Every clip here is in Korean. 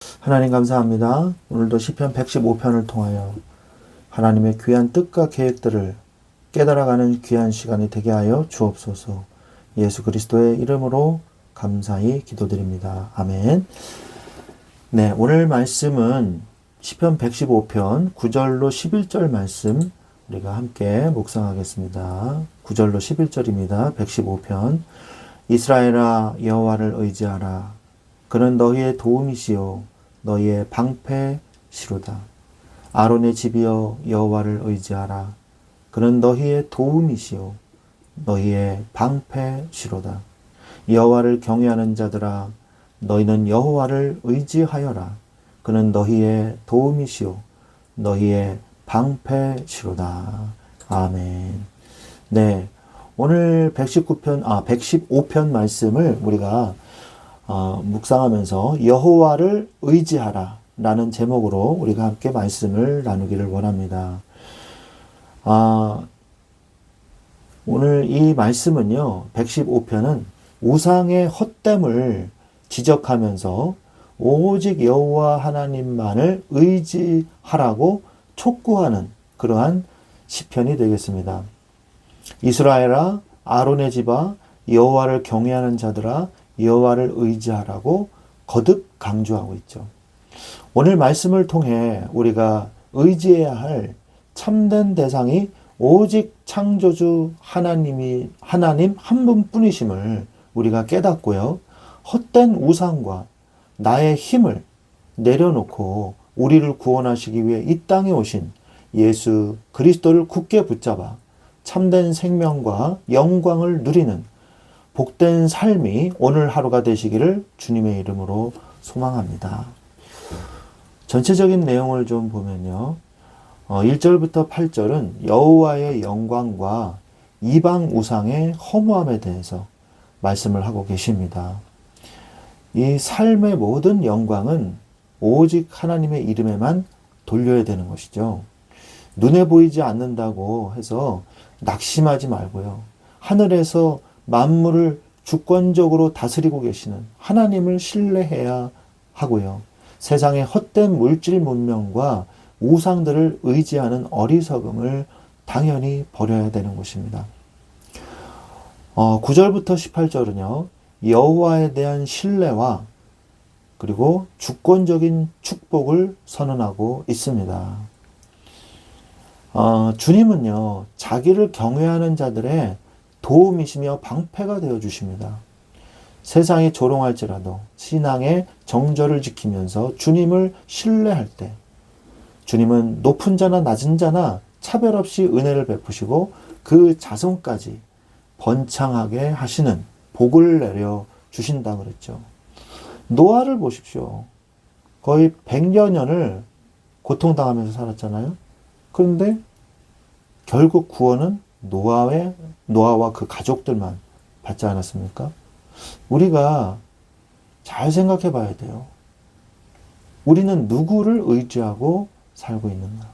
하나님 감사합니다. 오늘도 시편 115편을 통하여 하나님의 귀한 뜻과 계획들을 깨달아가는 귀한 시간이 되게 하여 주옵소서. 예수 그리스도의 이름으로 감사히 기도드립니다. 아멘. 네, 오늘 말씀은 시편 115편 9절로 11절 말씀 우리가 함께 묵상하겠습니다. 9절로 11절입니다. 115편. 이스라엘아, 여호와를 의지하라. 그는 너희의 도움이시요 너희의 방패시로다. 아론의 집이여, 여호와를 의지하라. 그는 너희의 도움이시요 너희의 방패시로다. 여호와를 경외하는 자들아, 너희는 여호와를 의지하여라. 그는 너희의 도움이시요 너희의 방패시로다. 아멘. 네, 오늘 115편 말씀을 우리가 묵상하면서 여호와를 의지하라 라는 제목으로 우리가 함께 말씀을 나누기를 원합니다. 오늘 이 말씀은요, 115편은 우상의 헛됨을 지적하면서 오직 여호와 하나님만을 의지하라고 촉구하는 그러한 시편이 되겠습니다. 이스라엘아, 아론의 집아, 여호와를 경외하는 자들아, 여호와를 의지하라고 거듭 강조하고 있죠. 오늘 말씀을 통해 우리가 의지해야 할 참된 대상이 오직 창조주 하나님 한 분뿐이심을 우리가 깨닫고요. 헛된 우상과 나의 힘을 내려놓고 우리를 구원하시기 위해 이 땅에 오신 예수 그리스도를 굳게 붙잡아 참된 생명과 영광을 누리는 복된 삶이 오늘 하루가 되시기를 주님의 이름으로 소망합니다. 전체적인 내용을 좀 보면요. 1절부터 8절은 여호와의 영광과 이방 우상의 허무함에 대해서 말씀을 하고 계십니다. 이 삶의 모든 영광은 오직 하나님의 이름에만 돌려야 되는 것이죠. 눈에 보이지 않는다고 해서 낙심하지 말고요. 하늘에서 만물을 주권적으로 다스리고 계시는 하나님을 신뢰해야 하고요. 세상의 헛된 물질 문명과 우상들을 의지하는 어리석음을 당연히 버려야 되는 것입니다. 9절부터 18절은요. 여호와에 대한 신뢰와 그리고 주권적인 축복을 선언하고 있습니다. 주님은요. 자기를 경외하는 자들의 도움이시며 방패가 되어주십니다. 세상이 조롱할지라도 신앙의 정절을 지키면서 주님을 신뢰할 때 주님은 높은 자나 낮은 자나 차별 없이 은혜를 베푸시고 그 자손까지 번창하게 하시는 복을 내려 주신다 그랬죠. 노아를 보십시오. 거의 100여 년을 고통당하면서 살았잖아요. 그런데 결국 구원은 노아와 그 가족들만 받지 않았습니까? 우리가 잘 생각해 봐야 돼요. 우리는 누구를 의지하고 살고 있는가?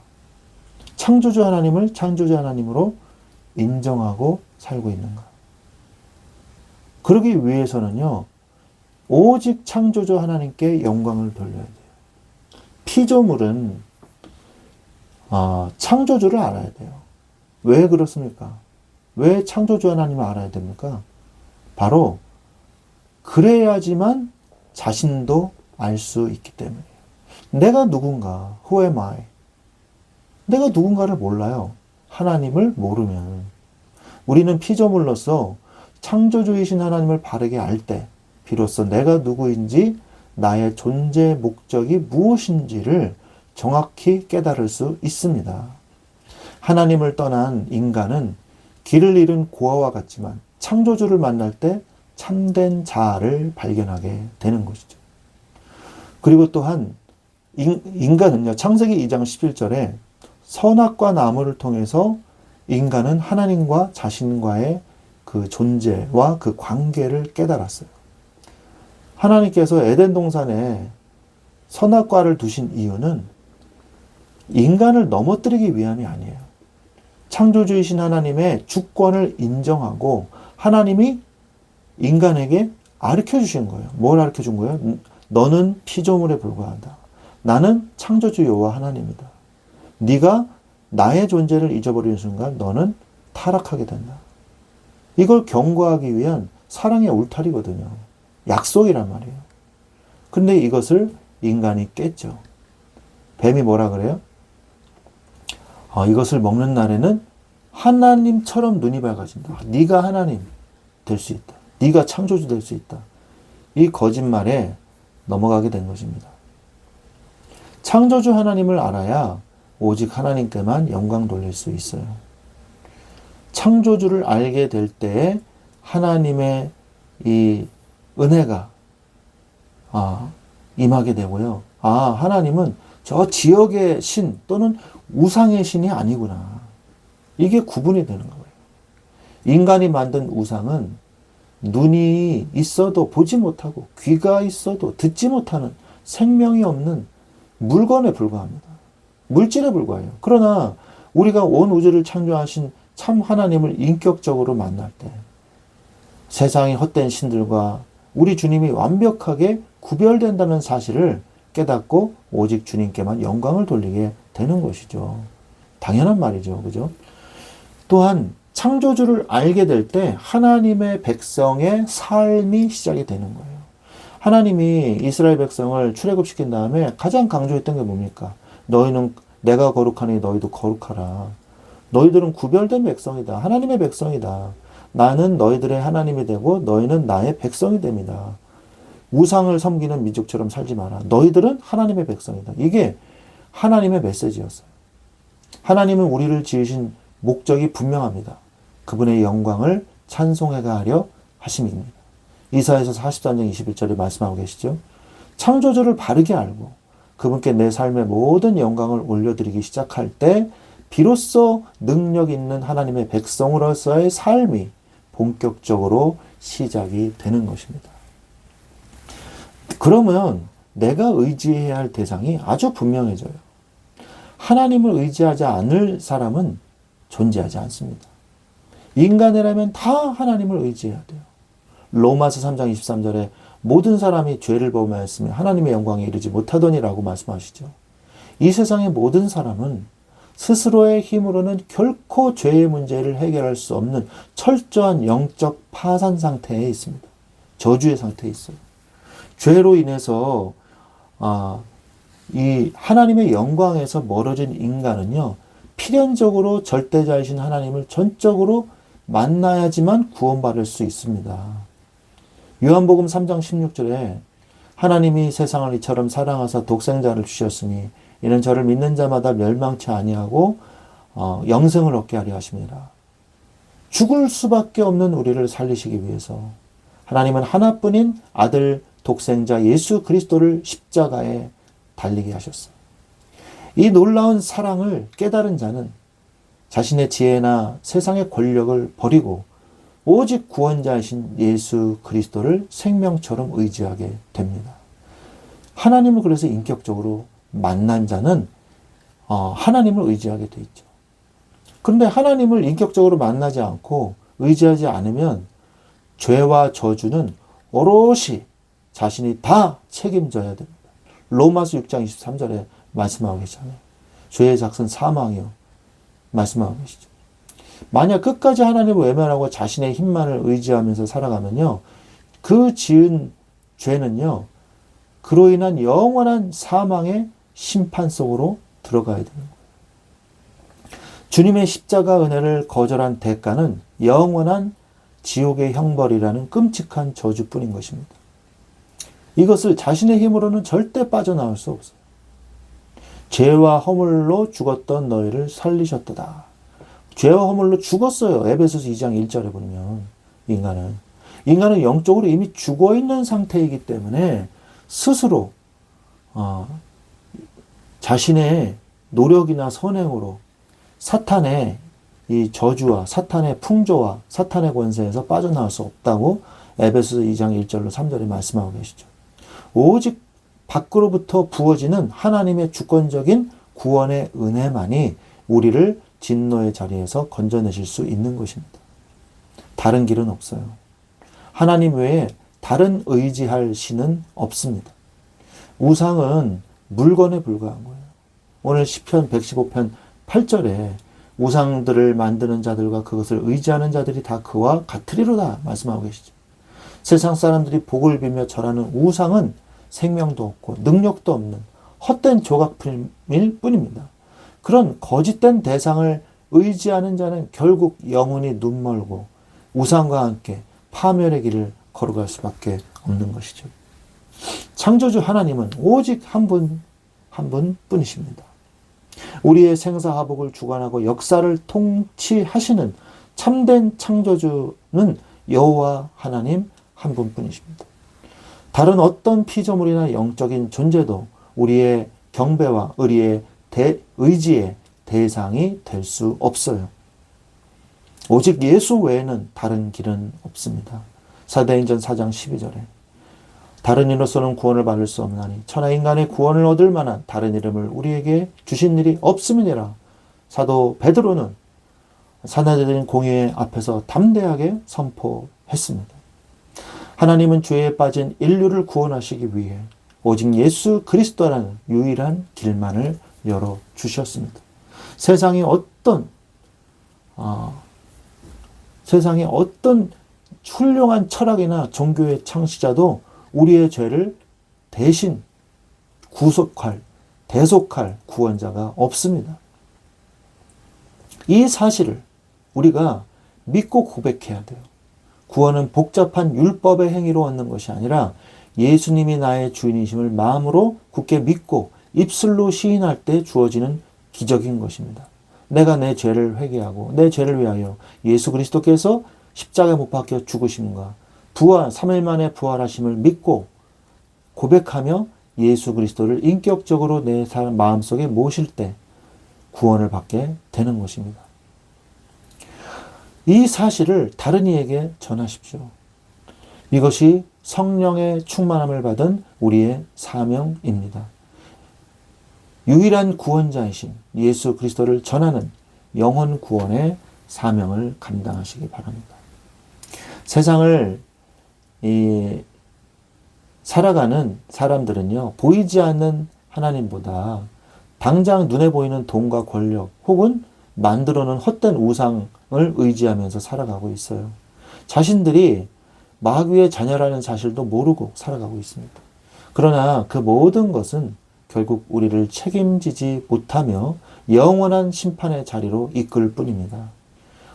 창조주 하나님을 창조주 하나님으로 인정하고 살고 있는가? 그러기 위해서는요, 오직 창조주 하나님께 영광을 돌려야 돼요. 피조물은 창조주를 알아야 돼요. 왜 그렇습니까? 왜 창조주 하나님을 알아야 됩니까? 바로 그래야지만 자신도 알 수 있기 때문이에요. 내가 누군가, who am I? 내가 누군가를 몰라요. 하나님을 모르면. 우리는 피조물로서 창조주이신 하나님을 바르게 알 때 비로소 내가 누구인지 나의 존재 목적이 무엇인지를 정확히 깨달을 수 있습니다. 하나님을 떠난 인간은 길을 잃은 고아와 같지만 창조주를 만날 때 참된 자아를 발견하게 되는 것이죠. 그리고 또한 인간은요, 창세기 2장 11절에 선악과 나무를 통해서 인간은 하나님과 자신과의 그 존재와 그 관계를 깨달았어요. 하나님께서 에덴 동산에 선악과를 두신 이유는 인간을 넘어뜨리기 위함이 아니에요. 창조주이신 하나님의 주권을 인정하고 하나님이 인간에게 가르쳐 주신 거예요. 뭘 가르쳐 준 거예요? 너는 피조물에 불과하다. 나는 창조주 여호와 하나님이다. 네가 나의 존재를 잊어버리는 순간 너는 타락하게 된다. 이걸 경고하기 위한 사랑의 울타리거든요. 약속이란 말이에요. 근데 이것을 인간이 깼죠. 뱀이 뭐라 그래요? 이것을 먹는 날에는 하나님처럼 눈이 밝아진다. 네가 하나님 될 수 있다. 네가 창조주 될 수 있다. 이 거짓말에 넘어가게 된 것입니다. 창조주 하나님을 알아야 오직 하나님께만 영광 돌릴 수 있어요. 창조주를 알게 될 때에 하나님의 이 은혜가 임하게 되고요. 하나님은 저 지역의 신 또는 우상의 신이 아니구나. 이게 구분이 되는 거예요. 인간이 만든 우상은 눈이 있어도 보지 못하고 귀가 있어도 듣지 못하는 생명이 없는 물건에 불과합니다. 물질에 불과해요. 그러나 우리가 온 우주를 창조하신 참 하나님을 인격적으로 만날 때 세상의 헛된 신들과 우리 주님이 완벽하게 구별된다는 사실을 깨닫고 오직 주님께만 영광을 돌리게 되는 것이죠. 당연한 말이죠. 그죠? 또한 창조주를 알게 될 때 하나님의 백성의 삶이 시작이 되는 거예요. 하나님이 이스라엘 백성을 출애굽시킨 다음에 가장 강조했던 게 뭡니까? 너희는 내가 거룩하니 너희도 거룩하라. 너희들은 구별된 백성이다. 하나님의 백성이다. 나는 너희들의 하나님이 되고 너희는 나의 백성이 됩니다. 우상을 섬기는 민족처럼 살지 마라. 너희들은 하나님의 백성이다. 이게 하나님의 메시지였어요. 하나님은 우리를 지으신 목적이 분명합니다. 그분의 영광을 찬송해가 하려 하심입니다. 이사야서 43장 21절에 말씀하고 계시죠. 창조주를 바르게 알고 그분께 내 삶의 모든 영광을 올려드리기 시작할 때 비로소 능력 있는 하나님의 백성으로서의 삶이 본격적으로 시작이 되는 것입니다. 그러면 내가 의지해야 할 대상이 아주 분명해져요. 하나님을 의지하지 않을 사람은 존재하지 않습니다. 인간이라면 다 하나님을 의지해야 돼요. 로마서 3장 23절에 모든 사람이 죄를 범하였으며 하나님의 영광에 이르지 못하더니라고 말씀하시죠. 이 세상의 모든 사람은 스스로의 힘으로는 결코 죄의 문제를 해결할 수 없는 철저한 영적 파산 상태에 있습니다. 저주의 상태에 있어요. 죄로 인해서 이 하나님의 영광에서 멀어진 인간은요, 필연적으로 절대자이신 하나님을 전적으로 만나야지만 구원받을 수 있습니다. 요한복음 3장 16절에 하나님이 세상을 이처럼 사랑하사 독생자를 주셨으니 이는 저를 믿는 자마다 멸망치 아니하고 영생을 얻게 하려 하십니다. 죽을 수밖에 없는 우리를 살리시기 위해서 하나님은 하나뿐인 아들 독생자 예수 그리스도를 십자가에 달리게 하셨어요. 이 놀라운 사랑을 깨달은 자는 자신의 지혜나 세상의 권력을 버리고 오직 구원자이신 예수 그리스도를 생명처럼 의지하게 됩니다. 하나님을 그래서 인격적으로 만난 자는 하나님을 의지하게 돼 있죠. 그런데 하나님을 인격적으로 만나지 않고 의지하지 않으면 죄와 저주는 오롯이 자신이 다 책임져야 됩니다. 로마서 6장 23절에 말씀하고 계시잖아요. 죄의 작은 사망이요. 말씀하고 계시죠. 만약 끝까지 하나님을 외면하고 자신의 힘만을 의지하면서 살아가면요, 그 지은 죄는요, 그로 인한 영원한 사망의 심판 속으로 들어가야 되는 거예요. 주님의 십자가 은혜를 거절한 대가는 영원한 지옥의 형벌이라는 끔찍한 저주뿐인 것입니다. 이것을 자신의 힘으로는 절대 빠져나올 수 없어요. 죄와 허물로 죽었던 너희를 살리셨도다. 죄와 허물로 죽었어요. 에베소서 2장 1절에 보면 인간은 영적으로 이미 죽어있는 상태이기 때문에 스스로 자신의 노력이나 선행으로 사탄의 이 저주와 사탄의 풍조와 사탄의 권세에서 빠져나올 수 없다고 에베소서 2장 1절로 3절에 말씀하고 계시죠. 오직 밖으로부터 부어지는 하나님의 주권적인 구원의 은혜만이 우리를 진노의 자리에서 건져내실 수 있는 것입니다. 다른 길은 없어요. 하나님 외에 다른 의지할 신은 없습니다. 우상은 물건에 불과한 거예요. 오늘 시편 115편 8절에 우상들을 만드는 자들과 그것을 의지하는 자들이 다 그와 같으리로다 말씀하고 계시죠. 세상 사람들이 복을 빌며 절하는 우상은 생명도 없고 능력도 없는 헛된 조각품일 뿐입니다. 그런 거짓된 대상을 의지하는 자는 결국 영혼이 눈멀고 우상과 함께 파멸의 길을 걸어갈 수밖에 없는 것이죠. 창조주 하나님은 오직 한 분 뿐이십니다. 우리의 생사화복을 주관하고 역사를 통치하시는 참된 창조주는 여호와 하나님 한 분뿐이십니다. 다른 어떤 피조물이나 영적인 존재도 우리의 경배와 의지의 대상이 될 수 없어요. 오직 예수 외에는 다른 길은 없습니다. 사도행전 4장 12절에 다른 이로서는 구원을 받을 수 없나니 천하 인간의 구원을 얻을 만한 다른 이름을 우리에게 주신 일이 없음이니라. 사도 베드로는 사나들인 공회 앞에서 담대하게 선포했습니다. 하나님은 죄에 빠진 인류를 구원하시기 위해 오직 예수 그리스도라는 유일한 길만을 열어주셨습니다. 세상의 어떤 훌륭한 철학이나 종교의 창시자도 우리의 죄를 대신 대속할 구원자가 없습니다. 이 사실을 우리가 믿고 고백해야 돼요. 구원은 복잡한 율법의 행위로 얻는 것이 아니라 예수님이 나의 주인이심을 마음으로 굳게 믿고 입술로 시인할 때 주어지는 기적인 것입니다. 내가 내 죄를 회개하고 내 죄를 위하여 예수 그리스도께서 십자가에 못 박혀 죽으심과 3일 만에 부활하심을 믿고 고백하며 예수 그리스도를 인격적으로 내 마음속에 모실 때 구원을 받게 되는 것입니다. 이 사실을 다른 이에게 전하십시오. 이것이 성령의 충만함을 받은 우리의 사명입니다. 유일한 구원자이신 예수 그리스도를 전하는 영혼 구원의 사명을 감당하시기 바랍니다. 세상을 살아가는 사람들은요, 보이지 않는 하나님보다 당장 눈에 보이는 돈과 권력 혹은 만들어놓은 헛된 우상을 의지하면서 살아가고 있어요. 자신들이 마귀의 자녀라는 사실도 모르고 살아가고 있습니다. 그러나 그 모든 것은 결국 우리를 책임지지 못하며 영원한 심판의 자리로 이끌 뿐입니다.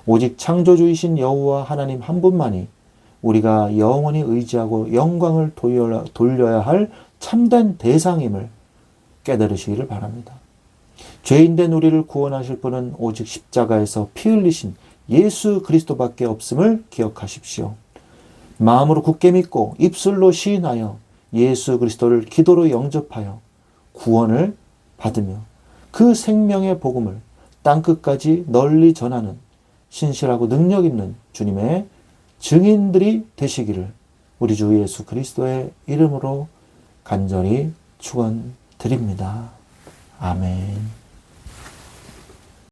오직 창조주이신 여호와 하나님 한 분만이 우리가 영원히 의지하고 영광을 돌려야 할 참된 대상임을 깨달으시기를 바랍니다. 죄인된 우리를 구원하실 분은 오직 십자가에서 피 흘리신 예수 그리스도밖에 없음을 기억하십시오. 마음으로 굳게 믿고 입술로 시인하여 예수 그리스도를 기도로 영접하여 구원을 받으며 그 생명의 복음을 땅끝까지 널리 전하는 신실하고 능력 있는 주님의 증인들이 되시기를 우리 주 예수 그리스도의 이름으로 간절히 축원드립니다. 아멘.